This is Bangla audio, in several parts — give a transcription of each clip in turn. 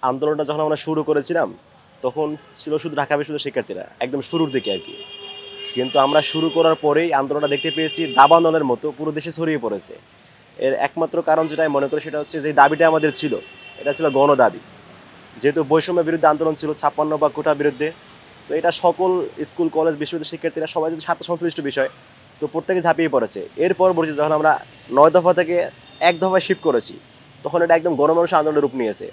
আন্দোলনটা যখন আমরা শুরু করেছিলাম, তখন ছিল শুধু ঢাকা বিশ্ববিদ্যালয়ের শিক্ষার্থীরা, একদম শুরুর দিকে আরকি। কিন্তু আমরা শুরু করার পরেই আন্দোলনটা দেখতে পেয়েছি দাবানলের মতো পুরো দেশে ছড়িয়ে পড়েছে। এর একমাত্র কারণ যেটা আমি মনে করি সেটা হচ্ছে যে দাবিটা আমাদের ছিল, এটা ছিল গণদাবি। যেহেতু বৈষম্যের বিরুদ্ধে আন্দোলন ছিল ৫৬ বা কোটার বিরুদ্ধে, তো এটা সকল স্কুল, কলেজ, বিশ্ববিদ্যালয়ের শিক্ষার্থীরা সবাই যদি স্বার্থ সংশ্লিষ্ট বিষয়, তো প্রত্যেকে ঝাঁপিয়ে পড়েছে। এর পরবর্তী যখন আমরা ৯ দফা থেকে ১ দফায় শিফট করেছি, তখন এটা একদম গণমানুষের আন্দোলনের রূপ নিয়েছে।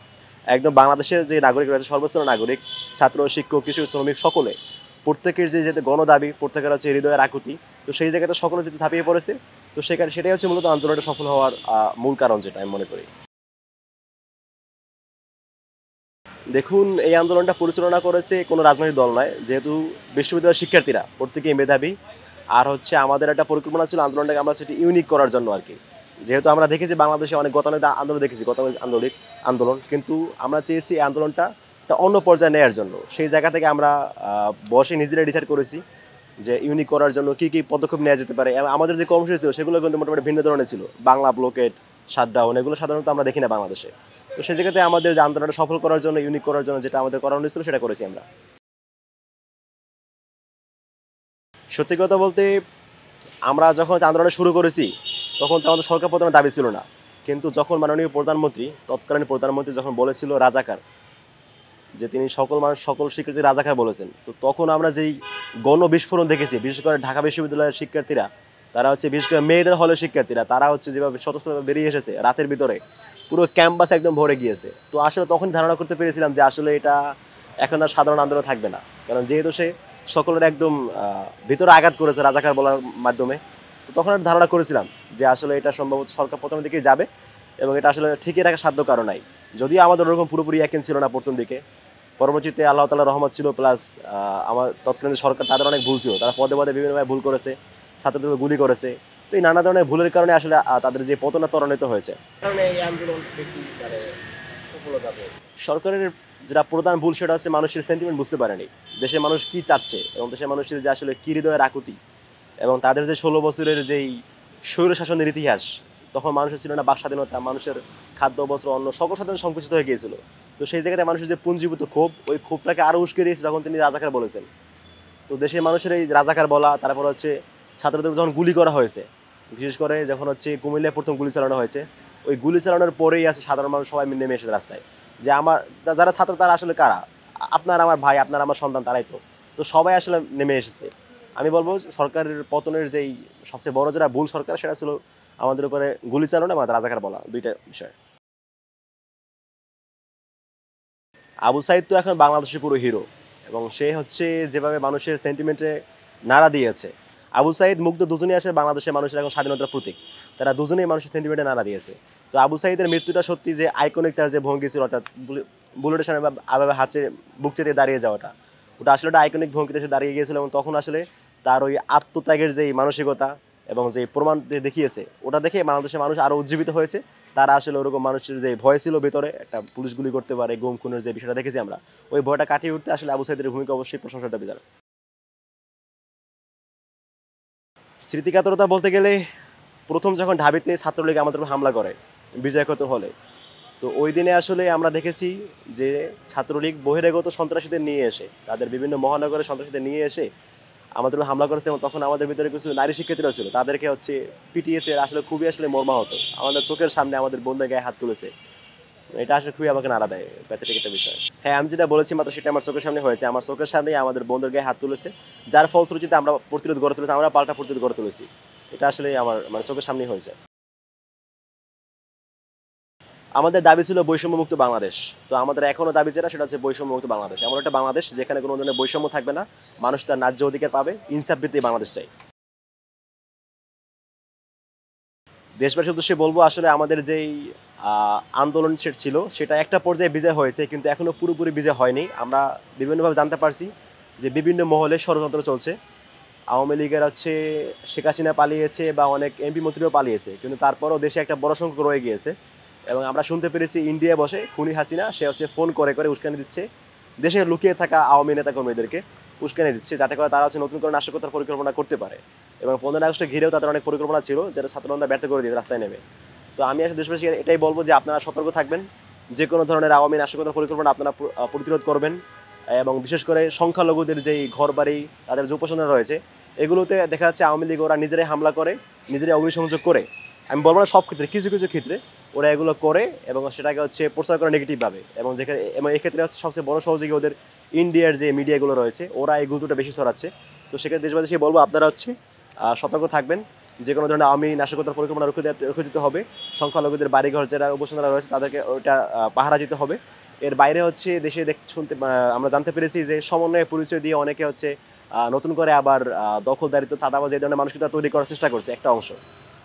একদম বাংলাদেশের যে নাগরিক রয়েছে, সর্বস্তরের নাগরিক, ছাত্র, শিক্ষক, কৃষক, শ্রমিক সকলে, প্রত্যেকের যে যেতে গণদাবি, প্রত্যেকের হচ্ছে হৃদয়ের আকুতি, তো সেই জায়গাতে সকলে যেতে ঝাঁপিয়ে পড়েছে। তো সেখানে সেটাই হচ্ছে মূলত আন্দোলনটা সফল হওয়ার মূল কারণ যেটা আমি মনে করি। দেখুন, এই আন্দোলনটা পরিচালনা করেছে কোনো রাজনৈতিক দল নয়। যেহেতু বিশ্ববিদ্যালয়ের শিক্ষার্থীরা প্রত্যেকেই মেধাবী। আর হচ্ছে আমাদের একটা পরিকল্পনা ছিল আন্দোলনটাকে আমরা হচ্ছে ইউনিক করার জন্য আরকি। যেহেতু আমরা দেখেছি বাংলাদেশে অনেক গতানুগতিক আন্দোলন দেখেছি, গতানুগতিক আন্দোলন। কিন্তু আমরা চেয়েছি এই আন্দোলনটা একটা অন্য পর্যায়ে নেয়ার জন্য। সেই জায়গা থেকে আমরা বসে নিজেরাই ডিসাইড করেছি যে ইউনিক করার জন্য কী পদক্ষেপ নেওয়া যেতে পারে। এবং আমাদের যে কর্মসূচি ছিল সেগুলো কিন্তু মোটামুটি ভিন্ন ধরনের ছিল। বাংলা ব্লকেড, শাটডাউন এগুলো সাধারণত আমরা দেখি না বাংলাদেশে। তো সেই জায়গাতে আমাদের যে আন্দোলনটা সফল করার জন্য, ইউনিক করার জন্য যেটা আমাদের করানো হয়েছিল সেটা করেছি আমরা। সত্যি কথা বলতে, আমরা যখন হচ্ছে আন্দোলনটা শুরু করেছি, তখন তো আমাদের সরকার প্রধানের দাবি ছিল না। কিন্তু যখন মাননীয় প্রধানমন্ত্রী, তৎকালীন প্রধানমন্ত্রী যখন বলেছিল রাজাকার, যে তিনি সকল মানুষ সকল শিক্ষার্থী রাজাকার বলেছেন, তো তখন আমরা যেই গণবিস্ফোরণ দেখেছি, বিশেষ করে ঢাকা বিশ্ববিদ্যালয়ের শিক্ষার্থীরা, তারা হচ্ছে বিশেষ করে মেয়েদের হলের শিক্ষার্থীরা, তারা হচ্ছে যেভাবে স্বতঃস্ফূর্তভাবে বেরিয়ে এসেছে রাতের ভিতরে, পুরো ক্যাম্পাস একদম ভরে গিয়েছে। তো আসলে তখন ধারণা করতে পেরেছিলাম যে আসলে এটা এখন আর সাধারণ আন্দোলন থাকবে না। কারণ যেহেতু সে সকলের একদম ভিতরে আঘাত করেছে রাজাকার বলার মাধ্যমে, তো তখন একটা ধারণা করেছিলাম যে আসলে এটা সম্ভবত সরকার প্রথমের দিকেই যাবে, এবং এটা আসলে ঠিকই রাখার সাধ্য কারো নাই। যদিও আমাদের ওরকম পুরোপুরি একই ছিল না প্রথম দিকে। পরবর্তীতে আল্লাহ তাআলার রহমত ছিল, প্লাস আমার তৎকালীন যে সরকার, তাদের অনেক ভুল ছিল। তারা পদে পদে বিভিন্নভাবে ভুল করেছে, ছাত্রদের উপর গুলি করেছে। তো এই নানা ধরনের ভুলের কারণে আসলে তাদের যে পতনটা ত্বরান্বিত হয়েছে। কারণে এই আন্দোলন বেশি মানে সফলতা পেয়েছে। সরকারের যেটা প্রধান ভুল সেটা হচ্ছে মানুষের সেন্টিমেন্ট বুঝতে পারেনি। দেশের মানুষ কি চাচ্ছে এবং দেশের মানুষের যে আসলে কি হৃদয়ের আকুতি, এবং তাদের যে ১৬ বছরের যেই স্বৈরশাসনের ইতিহাস, তখন মানুষের ছিল না বাক স্বাধীনতা, মানুষের খাদ্য, বস্ত্র, অন্ন সকল সাধারণ সংকুচিত হয়ে গিয়েছিল। তো সেই জায়গাতে মানুষের যে পুঞ্জীভূত ক্ষোভ, ওই ক্ষোভটাকে আরও উস্কে দিয়েছে যখন তিনি রাজাকার বলেছেন। তো দেশের মানুষের এই রাজাকার বলা, তারপর হচ্ছে ছাত্রদের যখন গুলি করা হয়েছে, বিশেষ করে যখন হচ্ছে কুমিল্লায় প্রথম গুলি চালানো হয়েছে, ওই গুলি চালানোর পরেই আছে সাধারণ মানুষ সবাই নেমে এসেছে রাস্তায়, যে আমার যারা ছাত্র তারা আসলে কারা, আপনার আমার ভাই, আপনার আমার সন্তান, তারাই তো। তো সবাই আসলে নেমে এসেছে। আমি বলবো সরকারের পতনের যেই সবচেয়ে বড় যেটা ভুল সরকার, সেটা ছিল আমাদের উপরে গুলি চালানো এবং রাজাকার বলা, দুইটা বিষয়। আবু সাইদ তো এখন বাংলাদেশের পুরো হিরো, এবং সে হচ্ছে যেভাবে মানুষের সেন্টিমেন্টে নাড়া দিয়েছে। আবু সাইদ মুগ্ধ দুজনেই আসে বাংলাদেশের মানুষের এখন স্বাধীনতার প্রতীক। তারা দুজনেই মানুষের সেন্টিমেন্টে নাড়া দিয়েছে। তো আবু সাইদের মৃত্যুটা সত্যি যে আইকনিক, তার যে ভঙ্গি ছিল, অর্থাৎ বুলেটের সামনে আভাবে হাতে বুক চেতে দাঁড়িয়ে যাওয়াটা, ওটা আসলে একটা আইকনিক ভঙ্গিতে সে দাঁড়িয়ে গিয়েছিল। এবং তখন আসলে তার ওই আত্মত্যাগের যেই মানসিকতা এবং যে প্রমাণ দেখিয়েছে, ওটা দেখে বাংলাদেশের মানুষ আরও উজ্জীবিত হয়েছে। তারা আসলে ওরকম মানুষের যে ভয় ছিল ভেতরে, একটা পুলিশ গুলি করতে পারে, গুম খুনের যে বিষয়টা দেখেছি আমরা, ওই ভয়টা কাটিয়ে উঠতে আসলে আবু সাইদের ভূমিকা অবশ্যই প্রশংসার দাবিদার। স্মৃতিকাতরতা বলতে গেলে, প্রথম যখন ঢাবিতে ছাত্রলীগ আমাদের উপর হামলা করে বিজয় একাত্তর হলে, তো ওই দিনে আসলে আমরা দেখেছি যে ছাত্রলীগ বহিরাগত সন্ত্রাসীদের নিয়ে এসে, তাদের বিভিন্ন মহানগরের সন্ত্রাসীদের নিয়ে এসে আমাদের উপর হামলা করেছে। এবং তখন আমাদের ভিতরে কিছু নারী শিক্ষার্থীরা ছিল, তাদেরকে হচ্ছে পিটিয়েছে। আসলে খুবই আসলে মর্মাহত, আমাদের চোখের সামনে আমাদের বোনদের গায়ে হাত তুলেছে। এটা আসলে খুবই আমাকে নাড়া দেয়, প্যাথেটিক একটা বিষয়। হ্যাঁ, আমি যেটা বলেছি মাত্র সেটা আমার চোখের সামনে হয়েছে। আমার চোখের সামনেই আমাদের বন্ধুর গায়ে হাত তুলেছে, যার ফলশ্রুতিতে আমরা প্রতিরোধ গড়ে তুলেছি, আমরা পাল্টা প্রতিরোধ গড়ে তুলেছি। এটা আসলে আমার মানে চোখের সামনেই হয়েছে। আমাদের দাবি ছিল বৈষম্যমুক্ত বাংলাদেশ। তো আমাদের এখনো দাবি যেটা, সেটা হচ্ছে বৈষম্যমুক্ত বাংলাদেশ, এমন একটা বাংলাদেশ যেখানে কোনো ধরনের বৈষম্য থাকবে না, মানুষ তার ন্যায্য অধিকার পাবে, ইনসাফ ভিত্তিক বাংলাদেশ চাই। দেশবাসীর উদ্দেশ্যে বলবো, আসলে আমাদের যেই আন্দোলন সেট ছিল, সেটা একটা পর্যায়ে বিজয় হয়েছে, কিন্তু এখনো পুরোপুরি বিজয় হয়নি। আমরা বিভিন্নভাবে জানতে পারছি যে বিভিন্ন মহলে ষড়যন্ত্র চলছে। আওয়ামী লীগের হচ্ছে শেখ হাসিনা পালিয়েছে বা অনেক এমপি মন্ত্রীও পালিয়েছে, কিন্তু তারপরও দেশে একটা বড় সংখ্যক রয়ে গিয়েছে। এবং আমরা শুনতে পেরেছি ইন্ডিয়া বসে খুনি হাসিনা, সে হচ্ছে ফোন করে করে উস্কানি দিচ্ছে দেশে লুকিয়ে থাকা আওয়ামী নেতাকর্মীদেরকে, উস্কানি দিচ্ছে যাতে করে তারা হচ্ছে নতুন করে নাশকতার পরিকল্পনা করতে পারে। এবং 15 আগস্টে ঘিরেও তাদের অনেক পরিকল্পনা ছিল, যেটা ছাত্ররা ব্যর্থ করে দিয়েছে রাস্তায় নেমে। তো আমি আসলে দেশবাসীকে এটাই বলবো যে আপনারা সতর্ক থাকবেন, যে কোনো ধরনের আওয়ামী নাশকতার পরিকল্পনা আপনারা প্রতিরোধ করবেন এবং বিশেষ করে সংখ্যালঘুদের যেই ঘরবাড়ি তাদের যে উপাসনা রয়েছে এগুলোতে দেখা যাচ্ছে আওয়ামী লীগ ওরা নিজেরাই হামলা করে, নিজেরাই অগ্নিসংযোগ করে। আমি বলবো না সব ক্ষেত্রে, কিছু কিছু ক্ষেত্রে ওরা এগুলো করে এবং সেটাকে হচ্ছে প্রচার করে নেগেটিভভাবে, এবং যেখানে এবং এক্ষেত্রে হচ্ছে সবচেয়ে বড় সহযোগী ওদের ইন্ডিয়ার যে মিডিয়াগুলো রয়েছে, ওরা এই গুজবটা বেশি ছড়াচ্ছে। তো সেক্ষেত্রে দেশবাসী বলবো আপনারা হচ্ছে সতর্ক থাকবেন। যে কোনো ধরনের আওয়ামী নাশকতার পরিকল্পনা রুখে দিতে হবে। সংখ্যালঘুদের বাড়িঘর যারা উপাসনারা রয়েছে তাদেরকে ওইটা পাহারা দিতে হবে। এর বাইরে হচ্ছে দেশে আমরা জানতে পেরেছি যে সমন্বয়ের পরিচয় দিয়ে অনেকে হচ্ছে নতুন করে আবার দখলদারিত্ব, চাঁদাবাজ এই ধরনের মানুষকে তৈরি করার চেষ্টা করছে একটা অংশ।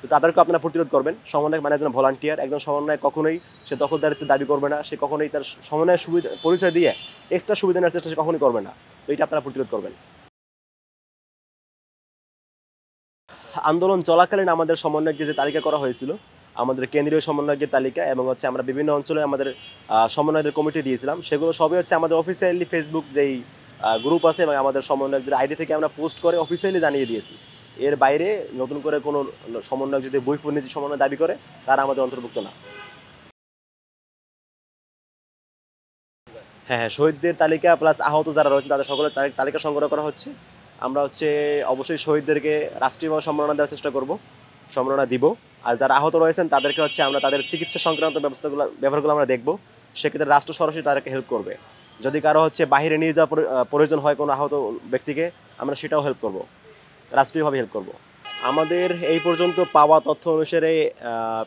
তো তাদেরকে আপনারা প্রতিরোধ করবেন। সমন্বয় মানে একজন ভলান্টিয়ার, একজন সমন্বয় কখনোই সে দখলদারিত্ব দাবি করবে না, সে কখনোই তার সমন্বয়ের সুবিধা পরিচয় দিয়ে এক্সট্রা সুবিধা নেওয়ার চেষ্টা সে কখনোই করবে না। তো এটা আপনারা প্রতিরোধ করবেন। আন্দোলন চলাকালীন আমাদের সমন্বয়কদের যে তালিকা করা হয়েছিল, আমাদের কেন্দ্রীয় সমন্বয়কের তালিকা এবং হচ্ছে আমরা বিভিন্ন অঞ্চলে আমাদের সমন্বয়কদের কমিটি দিয়েছিলাম, সেগুলো সবই হচ্ছে আমাদের অফিসিয়ালি ফেসবুক যেই গ্রুপ আছে এবং আমাদের সমন্বয়কদের আইডি থেকে আমরা পোস্ট করে অফিসিয়ালি জানিয়ে দিয়েছি। এর বাইরে নতুন করে কোনো সমন্বয়ক যদি বৈফুর্ণিজি সমন্বয় দাবি করে তারা আমাদের অন্তর্ভুক্ত না। হ্যাঁ, হ্যাঁ, শহীদদের তালিকা প্লাস আহত যারা রয়েছে তাদের সকলের তালিকা সংগ্রহ করা হচ্ছে। আমরা হচ্ছে অবশ্যই শহীদদেরকে রাষ্ট্রীয়ভাবে সম্মাননা দেওয়ার চেষ্টা করব, সম্মাননা দিব। আর যারা আহত রয়েছেন তাদেরকে হচ্ছে আমরা তাদের চিকিৎসা সংক্রান্ত ব্যবহারগুলো আমরা দেখব। সেক্ষেত্রে রাষ্ট্র সরাসরি তাদেরকে হেল্প করবে। যদি কারো হচ্ছে বাহিরে নিয়ে যাওয়ার প্রয়োজন হয় কোনো আহত ব্যক্তিকে, আমরা সেটাও হেল্প করব, রাষ্ট্রীয়ভাবে হেল্প করব। আমাদের এই পর্যন্ত পাওয়া তথ্য অনুসারে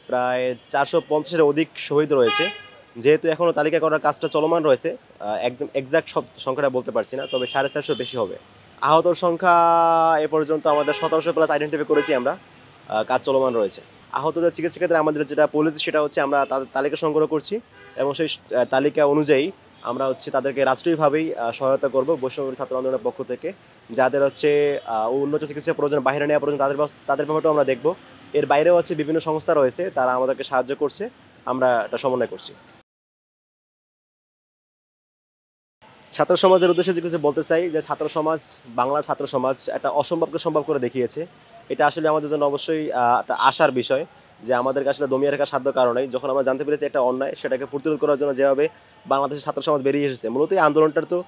প্রায় 450-এর অধিক শহীদ রয়েছে। যেহেতু এখনও তালিকা করার কাজটা চলমান রয়েছে, একদম এক্সাক্ট সব সংখ্যাটা বলতে পারছি না, তবে 450 বেশি হবে। আহতর সংখ্যা এ পর্যন্ত আমাদের 1700 প্লাস আইডেন্টিফাই করেছি আমরা, কাজ চলমান রয়েছে। আহতদের চিকিৎসা ক্ষেত্রে আমাদের যেটা পলিসি সেটা হচ্ছে আমরা তাদের তালিকা সংগ্রহ করছি এবং সেই তালিকা অনুযায়ী আমরা হচ্ছে তাদেরকে রাষ্ট্রীয়ভাবেই সহায়তা করব বৈষম্য ছাত্র আন্দোলনের পক্ষ থেকে। যাদের হচ্ছে উন্নত চিকিৎসা প্রয়োজন, বাইরে নেওয়া প্রয়োজন, তাদের ব্যাপারটাও আমরা দেখব। এর বাইরেও হচ্ছে বিভিন্ন সংস্থা রয়েছে, তারা আমাদেরকে সাহায্য করছে, আমরা এটা সমন্বয় করছি। ছাত্র সমাজের উদ্দেশ্যে যে কিছু বলতে চাই যে ছাত্র সমাজ, বাংলার ছাত্র সমাজ একটা অসম্ভবকে সম্ভব করে দেখিয়েছে। এটা আসলে আমাদের জন্য অবশ্যই একটা আশার বিষয় যে আমাদেরকে আসলে দমিয়ে রাখার সাধ্য কারণেই যখন আমরা জানতে পেরেছি একটা অন্যায়, সেটাকে প্রতিরোধ করার জন্য যেভাবে বাংলাদেশের ছাত্র সমাজ বেরিয়ে এসেছে, মূলত এই আন্দোলনটার তো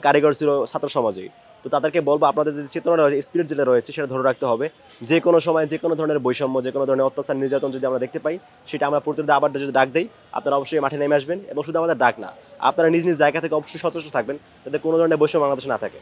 কারিগর ছিল ছাত্র সমাজই। তো তাদেরকে বলবো আপনাদের যে চেতনা রয়েছে, স্পিরিট যেটা রয়েছে সেটা ধরে রাখতে হবে। যে কোনো সময় যে কোনো ধরনের বৈষম্য, যে কোনো ধরনের অত্যাচার, নির্যাতন যদি আমরা দেখতে পাই, সেটা আমরা প্রতিরোধে আবার যদি ডাক দেই, আপনারা অবশ্যই মাঠে নেমে আসবেন এবং শুধু আমাদের ডাক না, আপনারা নিজ নিজ জায়গা থেকে অবশ্যই সচেষ্ট থাকবেন যাতে কোনো ধরনের বৈষম্য বাংলাদেশে না থাকে।